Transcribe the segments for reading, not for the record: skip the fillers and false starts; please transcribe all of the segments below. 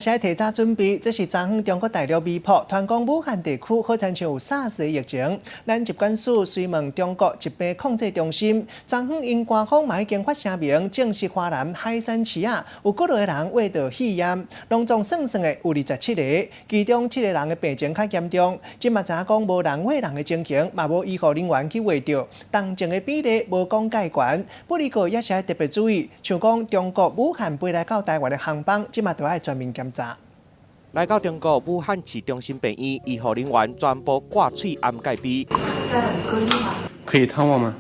现在提早准备，这是昨昏中国大陆微博传讲武汉地区好像像有 SARS 的疫情。咱疾管署询问中国疾病控制中心，昨昏因官方嘛已经发声明，证实华南海山市啊有几落人胃到肺炎，拢总算算的有27个，其中7个人的病情较严重。今嘛知影讲无人喂人的情形，嘛无医护人员去喂到，重症的比例无讲介悬。不离个也是要特别注意，像讲中国武汉飞来到台湾的航班，今嘛都要全面检查。来到中国武汉市中心病院，医护人员全部挂嘴掩盖鼻。可以探望吗？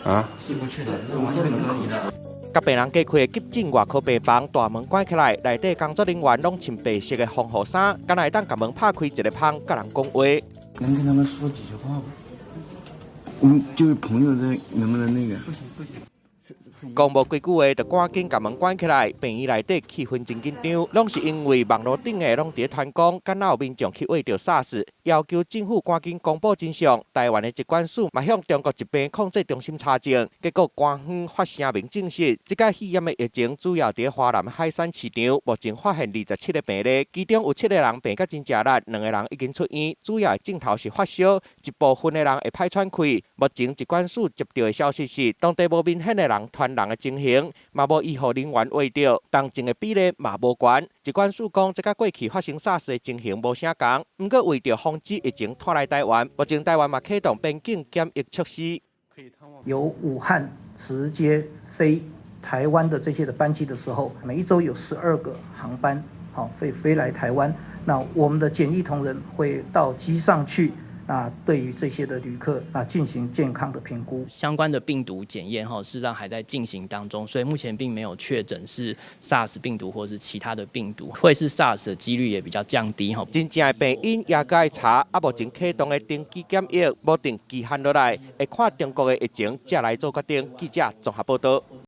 啊？进不去的，完全不可以的。甲病人家开的急诊外科病房大门关起来，内底工作人员拢穿白色的防护衫，敢来当甲门拍开一个旁，甲人讲话。能跟他们说几句话吗？我们就是朋友的，能不能那个？不行。讲无几句话，就赶紧甲门关起来。病院内底气氛真紧张，拢是因为网络顶的拢伫传讲，敢若有民众去喂到 SARS， 要求政府赶紧公布真相。台湾的疾管署嘛向中国疾病控制中心查证，结果官方发声明证实，这届肺炎的疫情主要伫华南海山市场，目前发现27个病例，其中有7个人病甲真正力，2个人已经出院，主要的症头是发烧，一部分的人会歹喘气。目前疾管署接到的消息是，当地无明显的人传人的情形，嘛无医护人员喂到，重症的比例嘛无悬。疾管署讲，这甲过去发生 SARS 的情形无啥同，不过为着防止疫情拖来台湾，目前台湾嘛启动边境检疫措施。由武汉直接飞台湾的这些的班机的时候，每一周有12个航班，会飞来台湾。那我们的检疫同仁会到机上去。对于这些的旅客进行健康的评估，相关的病毒检验事实上还在进行当中，所以目前并没有确诊是 SARS 病毒或是其他的病毒，会是 SARS 的几率也比较降低。真正的病因也该查，目前启动的登记检疫无定期限落来，会看中国的疫情，才来做决定。记者综合报道。